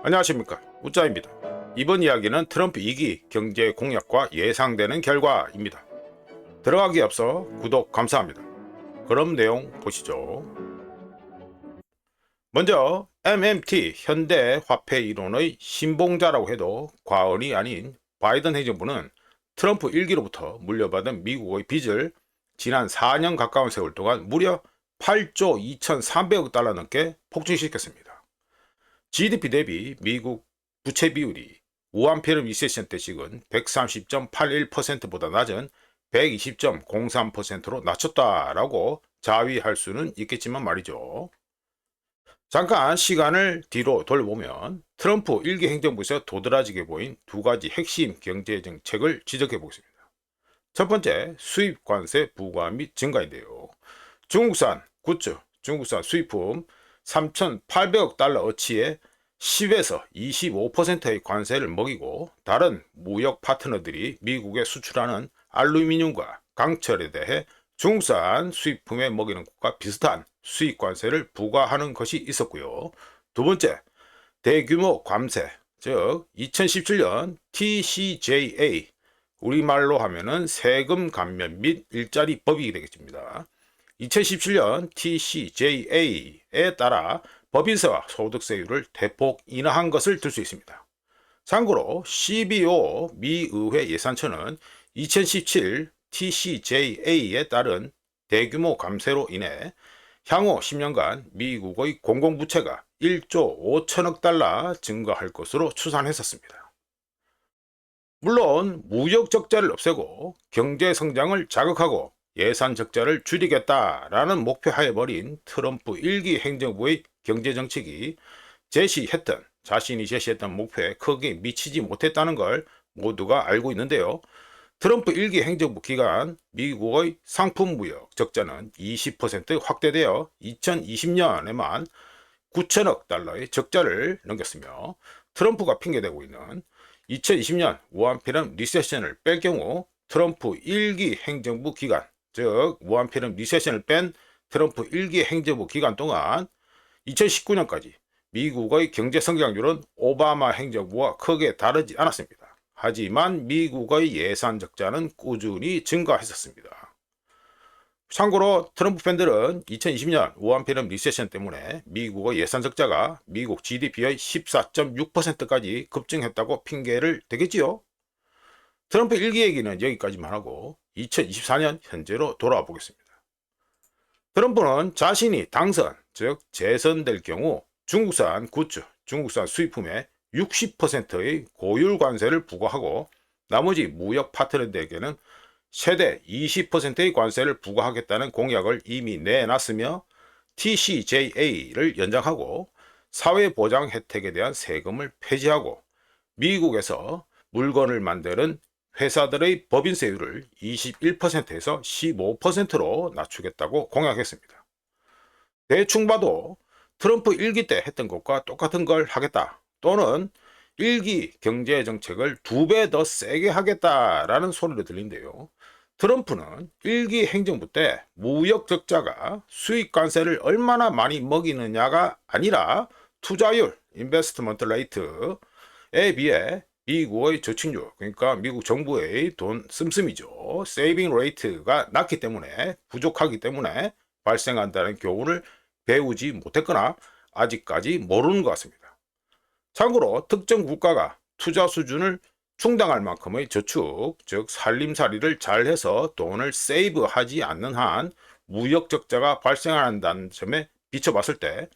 안녕하십니까, 우짜입니다. 이번 이야기는 트럼프 2기 경제 공약과 예상되는 결과입니다. 들어가기 앞서 구독 감사합니다. 그럼 내용 보시죠. 먼저 MMT 현대화폐 이론의 신봉자라고 해도 과언이 아닌 바이든 행정부는 트럼프 1기로부터 물려받은 미국의 빚을 지난 4년 가까운 세월 동안 무려 8조 2,300억 달러 넘게 폭증시켰습니다. GDP 대비 미국 부채 비율이 우한폐렴 리세션 때 식은 130.81%보다 낮은 120.03%로 낮췄다라고 자위할 수는 있겠지만 말이죠. 잠깐 시간을 뒤로 돌려보면 트럼프 1기 행정부에서 도드라지게 보인 두 가지 핵심 경제 정책을 지적해 보겠습니다. 첫 번째, 수입 관세 부과 및 증가인데요. 중국산 굿즈, 중국산 수입품 3,800억 달러 어치의 10에서 25%의 관세를 먹이고 다른 무역 파트너들이 미국에 수출하는 알루미늄과 강철에 대해 중국산 수입품에 먹이는 것과 비슷한 수입 관세를 부과하는 것이 있었고요. 두 번째, 대규모 관세, 즉 2017년 TCJA, 우리말로 하면은 세금 감면 및 일자리 법이 되겠습니다. 2017년 TCJA에 따라 법인세와 소득세율을 대폭 인하한 것을 들 수 있습니다. 참고로 CBO 미의회 예산처는 2017 TCJA에 따른 대규모 감세로 인해 향후 10년간 미국의 공공부채가 1조 5천억 달러 증가할 것으로 추산했었습니다. 물론 무역 적자를 없애고 경제 성장을 자극하고 예산 적자를 줄이겠다라는 목표하에 벌인 트럼프 1기 행정부의 경제정책이 자신이 제시했던 목표에 크게 미치지 못했다는 걸 모두가 알고 있는데요. 트럼프 1기 행정부 기간 미국의 상품 무역 적자는 20% 확대되어 2020년에만 9천억 달러의 적자를 넘겼으며, 트럼프가 핑계대고 있는 2020년 우한폐렴 리세션을 뺄 경우 트럼프 1기 행정부 기간, 즉 우한폐렴 리세션을 뺀 트럼프 1기 행정부 기간 동안 2019년까지 미국의 경제 성장률은 오바마 행정부와 크게 다르지 않았습니다. 하지만 미국의 예산 적자는 꾸준히 증가했었습니다. 참고로 트럼프 팬들은 2020년 우한폐렴 리세션 때문에 미국의 예산 적자가 미국 GDP의 14.6%까지 급증했다고 핑계를 대겠지요. 트럼프 1기 얘기는 여기까지만 하고 2024년 현재로 돌아와 보겠습니다. 트럼프는 자신이 당선, 즉 재선될 경우 중국산 굿즈, 중국산 수입품에 60%의 고율 관세를 부과하고 나머지 무역 파트너들에게는 최대 20%의 관세를 부과하겠다는 공약을 이미 내놨으며 TCJA를 연장하고 사회보장 혜택에 대한 세금을 폐지하고 미국에서 물건을 만드는 회사들의 법인세율을 21%에서 15%로 낮추겠다고 공약했습니다. 대충 봐도 트럼프 1기 때 했던 것과 똑같은 걸 하겠다, 또는 1기 경제정책을 2배 더 세게 하겠다라는 소리로 들린대요. 트럼프는 1기 행정부 때 무역 적자가 수입 관세를 얼마나 많이 먹이느냐가 아니라 투자율, 인베스트먼트 레이트에 비해 미국의 저축률, 그러니까 미국 정부의 돈 씀씀이죠, 세이빙 레이트가 낮기 때문에, 부족하기 때문에 발생한다는 교훈을 배우지 못했거나 아직까지 모르는 것 같습니다. 참고로 특정 국가가 투자 수준을 충당할 만큼의 저축, 즉 살림살이를 잘해서 돈을 세이브하지 않는 한 무역 적자가 발생한다는 점에 비춰봤을 때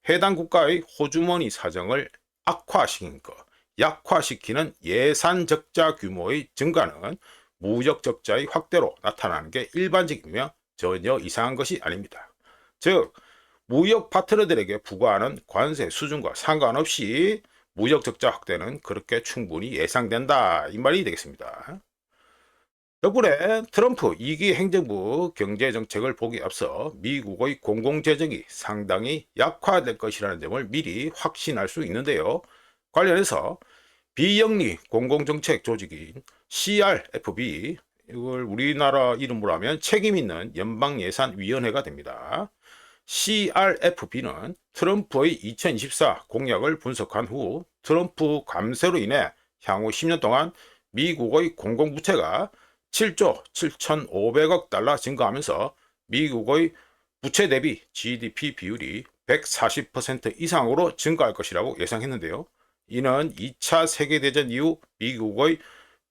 해당 국가의 호주머니 사정을 악화시킨 것, 약화시키는 예산 적자 규모의 증가는 무역 적자의 확대로 나타나는 게 일반적이며 전혀 이상한 것이 아닙니다. 즉 무역 파트너들에게 부과하는 관세 수준과 상관없이 무역 적자 확대는 그렇게 충분히 예상된다, 이 말이 되겠습니다. 덕분에 트럼프 2기 행정부 경제정책을 보기 앞서 미국의 공공재정이 상당히 약화될 것이라는 점을 미리 확신할 수 있는데요. 관련해서 비영리 공공정책 조직인 CRFB, 이걸 우리나라 이름으로 하면 책임있는 연방예산위원회가 됩니다. CRFB는 트럼프의 2024 공약을 분석한 후 트럼프 감세로 인해 향후 10년 동안 미국의 공공부채가 7조 7,500억 달러 증가하면서 미국의 부채 대비 GDP 비율이 140% 이상으로 증가할 것이라고 예상했는데요. 이는 2차 세계대전 이후 미국의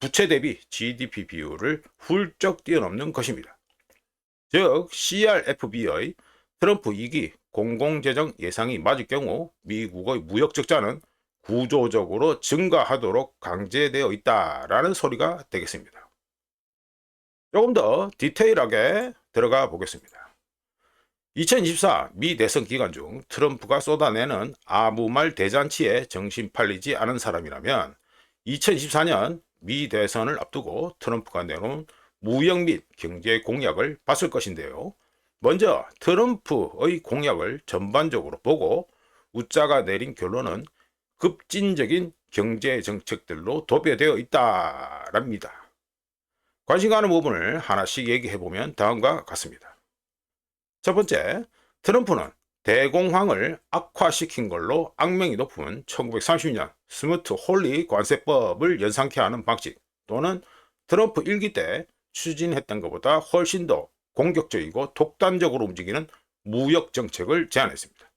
부채 대비 GDP 비율을 훌쩍 뛰어넘는 것입니다. 즉 CRFB의 트럼프 2기 공공재정 예상이 맞을 경우 미국의 무역 적자는 구조적으로 증가하도록 강제되어 있다라는 소리가 되겠습니다. 조금 더 디테일하게 들어가 보겠습니다. 2024 미 대선 기간 중 트럼프가 쏟아내는 아무 말 대잔치에 정신 팔리지 않은 사람이라면 2024년 미 대선을 앞두고 트럼프가 내놓은 무역 및 경제 공약을 봤을 것인데요. 먼저 트럼프의 공약을 전반적으로 보고 웃자가 내린 결론은 급진적인 경제 정책들로 도배되어 있다랍니다. 관심 가는 부분을 하나씩 얘기해 보면 다음과 같습니다. 첫 번째, 트럼프는 대공황을 악화시킨 걸로 악명이 높은 1930년 스무트 홀리 관세법을 연상케 하는 방식 또는 트럼프 1기 때 추진했던 것보다 훨씬 더 공격적이고 독단적으로 움직이는 무역 정책을 제안했습니다.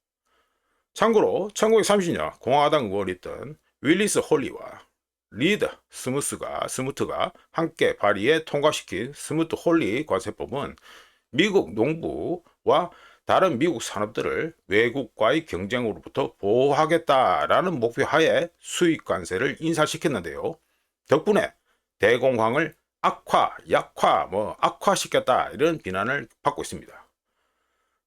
참고로 1930년 공화당 의원이었던 윌리스 홀리와 리드 스무트가 함께 발의해 통과시킨 스무트 홀리 관세법은 미국 농부와 다른 미국 산업들을 외국과의 경쟁으로부터 보호하겠다라는 목표 하에 수입 관세를 인상시켰는데요. 덕분에 대공황을 악화시켰다 이런 비난을 받고 있습니다.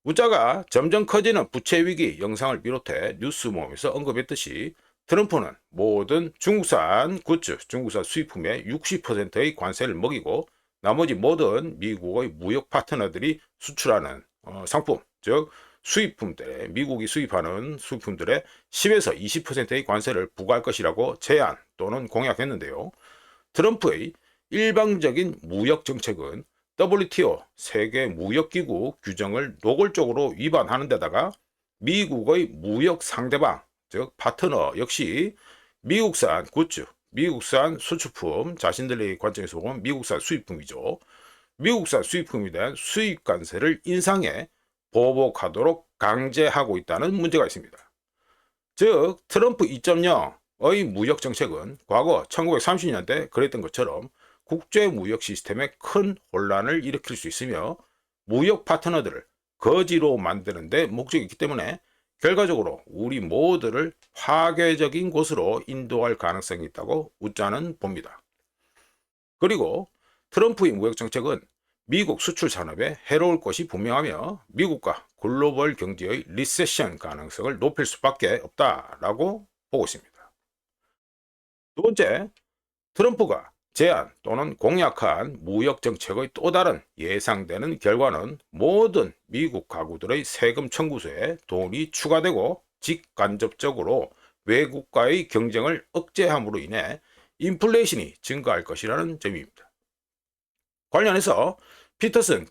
웃자가 점점 커지는 부채 위기 영상을 비롯해 뉴스 모임에서 언급했듯이 트럼프는 모든 중국산 굿즈, 중국산 수입품의 60%의 관세를 먹이고 나머지 모든 미국의 무역 파트너들이 수출하는 상품, 즉 수입품들에 미국이 수입하는 수입품들의 10에서 20%의 관세를 부과할 것이라고 제안 또는 공약했는데요. 트럼프의 일방적인 무역 정책은 WTO 세계무역기구 규정을 노골적으로 위반하는 데다가 미국의 무역 상대방, 즉 파트너 역시 미국산 굿즈, 미국산 수출품, 자신들의 관점에서 보면 미국산 수입품이죠. 미국산 수입품에 대한 수입 관세를 인상해 보복하도록 강제하고 있다는 문제가 있습니다. 즉 트럼프 2.0의 무역 정책은 과거 1930년대 그랬던 것처럼 국제무역 시스템에 큰 혼란을 일으킬 수 있으며 무역 파트너들을 거지로 만드는 데 목적이 있기 때문에 결과적으로 우리 모두를 파괴적인 곳으로 인도할 가능성이 있다고 웃자는 봅니다. 그리고 트럼프의 무역 정책은 미국 수출 산업에 해로울 것이 분명하며 미국과 글로벌 경제의 리세션 가능성을 높일 수밖에 없다라고 보고 있습니다. 두 번째, 트럼프가 제안 또는 공약한 무역 정책의 또 다른 예상되는 결과는 모든 미국 가구들의 세금 청구서에 돈이 추가되고 직간접적으로 외국과의 경쟁을 억제함으로 인해 인플레이션이 증가할 것이라는 점입니다. 관련해서 피터슨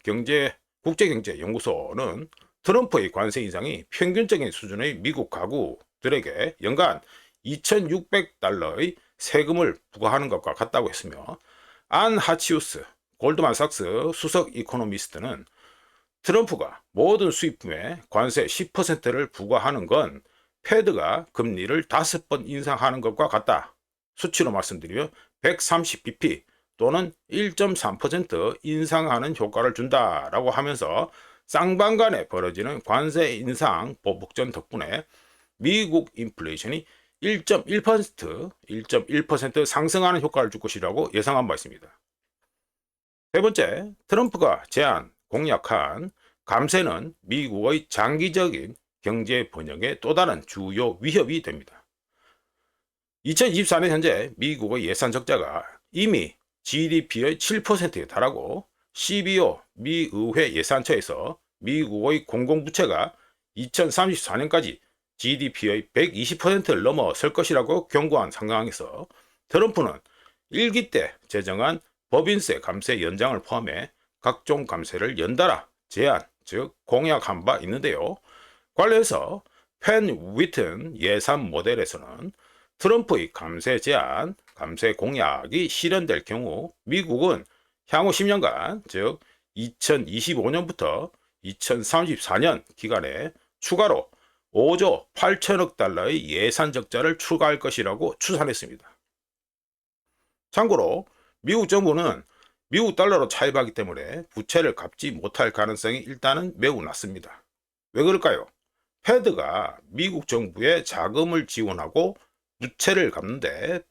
국제경제연구소는 트럼프의 관세 인상이 평균적인 수준의 미국 가구들에게 연간 2,600달러의 세금을 부과하는 것과 같다고 했으며 안 하치우스 골드만삭스 수석 이코노미스트는 트럼프가 모든 수입품에 관세 10%를 부과하는 건 패드가 금리를 5번 인상하는 것과 같다. 수치로 말씀드리면 130bp 또는 1.3% 인상하는 효과를 준다라고 하면서 쌍방간에 벌어지는 관세 인상 보복전 덕분에 미국 인플레이션이 1.1% 상승하는 효과를 줄 것이라고 예상한 바 있습니다. 세 번째, 트럼프가 공약한 감세는 미국의 장기적인 경제 번영의 또 다른 주요 위협이 됩니다. 2024년 현재 미국의 예산 적자가 이미 GDP의 7%에 달하고 CBO 미 의회 예산처에서 미국의 공공부채가 2034년까지 GDP의 120%를 넘어설 것이라고 경고한 상황에서 트럼프는 1기 때 제정한 법인세 감세 연장을 포함해 각종 감세를 연달아 제안 즉 공약한 바 있는데요. 관련해서 펜 위튼 예산 모델에서는 트럼프의 감세 제한, 감세 공약이 실현될 경우 미국은 향후 10년간, 즉 2025년부터 2034년 기간에 추가로 5조 8천억 달러의 예산 적자를 추가할 것이라고 추산했습니다. 참고로 미국 정부는 미국 달러로 차입하기 때문에 부채를 갚지 못할 가능성이 일단은 매우 낮습니다. 왜 그럴까요? 패드가 미국 정부에 자금을 지원하고 부채를 갚는데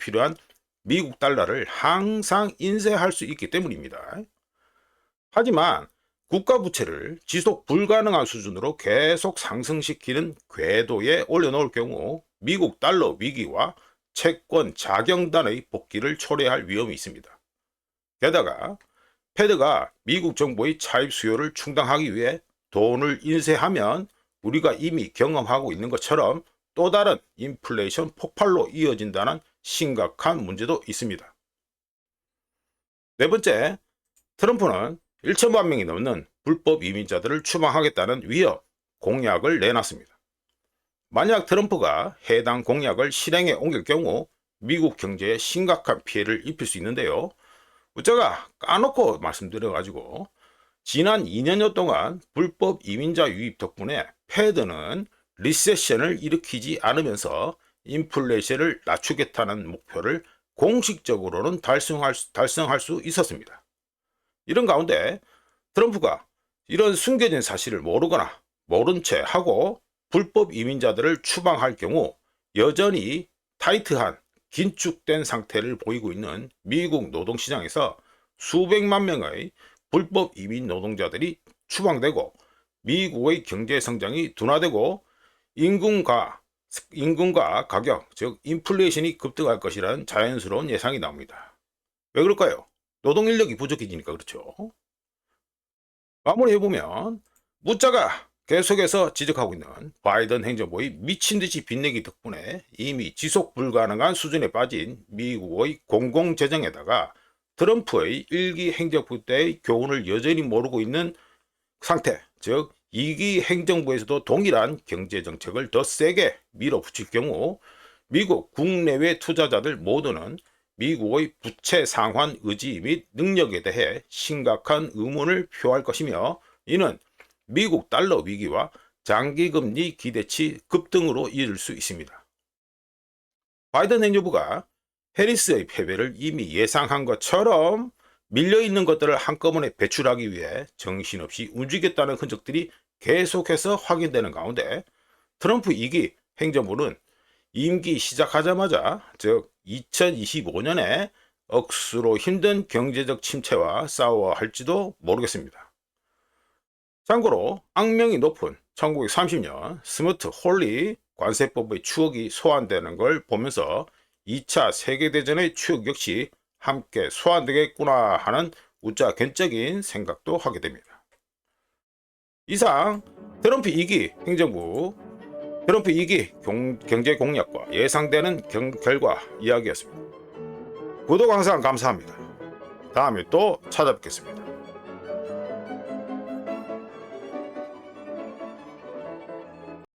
필요한 미국 달러를 항상 인쇄할 수 있기 때문입니다. 하지만 국가 부채를 지속 불가능한 수준으로 계속 상승시키는 궤도에 올려놓을 경우 미국 달러 위기와 채권 자경단의 복귀를 초래할 위험이 있습니다. 게다가 패드가 미국 정부의 차입 수요를 충당하기 위해 돈을 인쇄하면 우리가 이미 경험하고 있는 것처럼 또 다른 인플레이션 폭발로 이어진다는 심각한 문제도 있습니다. 네 번째, 트럼프는 1천만 명이 넘는 불법 이민자들을 추방하겠다는 위협, 공약을 내놨습니다. 만약 트럼프가 해당 공약을 실행에 옮길 경우 미국 경제에 심각한 피해를 입힐 수 있는데요. 제가 까놓고 말씀드려가지고 지난 2년여 동안 불법 이민자 유입 덕분에 패드는 리세션을 일으키지 않으면서 인플레이션을 낮추겠다는 목표를 공식적으로는 달성할 수 있었습니다. 이런 가운데 트럼프가 이런 숨겨진 사실을 모르거나 모른 채 하고 불법 이민자들을 추방할 경우 여전히 타이트한 긴축된 상태를 보이고 있는 미국 노동시장에서 수백만 명의 불법 이민 노동자들이 추방되고 미국의 경제 성장이 둔화되고 임금과 가격, 즉 인플레이션이 급등할 것이라는 자연스러운 예상이 나옵니다. 왜 그럴까요? 노동 인력이 부족해지니까 그렇죠. 마무리해보면 묻자가 계속해서 지적하고 있는 바이든 행정부의 미친듯이 빚내기 덕분에 이미 지속 불가능한 수준에 빠진 미국의 공공재정에다가 트럼프의 1기 행정부 때의 교훈을 여전히 모르고 있는 상태, 즉 2기 행정부에서도 동일한 경제정책을 더 세게 밀어붙일 경우 미국 국내외 투자자들 모두는 미국의 부채 상환 의지 및 능력에 대해 심각한 의문을 표할 것이며 이는 미국 달러 위기와 장기금리 기대치 급등으로 이을 수 있습니다. 바이든 행정부가 해리스의 패배를 이미 예상한 것처럼 밀려있는 것들을 한꺼번에 배출하기 위해 정신없이 움직였다는 흔적들이 계속해서 확인되는 가운데 트럼프 2기 행정부는 임기 시작하자마자 즉 2025년에 억수로 힘든 경제적 침체와 싸워야 할지도 모르겠습니다. 참고로 악명이 높은 1930년 스무트 홀리 관세법의 추억이 소환되는 걸 보면서 2차 세계대전의 추억 역시 함께 소환되겠구나 하는 웃자 견적인 생각도 하게 됩니다. 이상 트럼프 2기 행정부, 트럼프 2기 경제 공약과 예상되는 결과 이야기였습니다. 구독 항상 감사합니다. 다음에 또 찾아뵙겠습니다.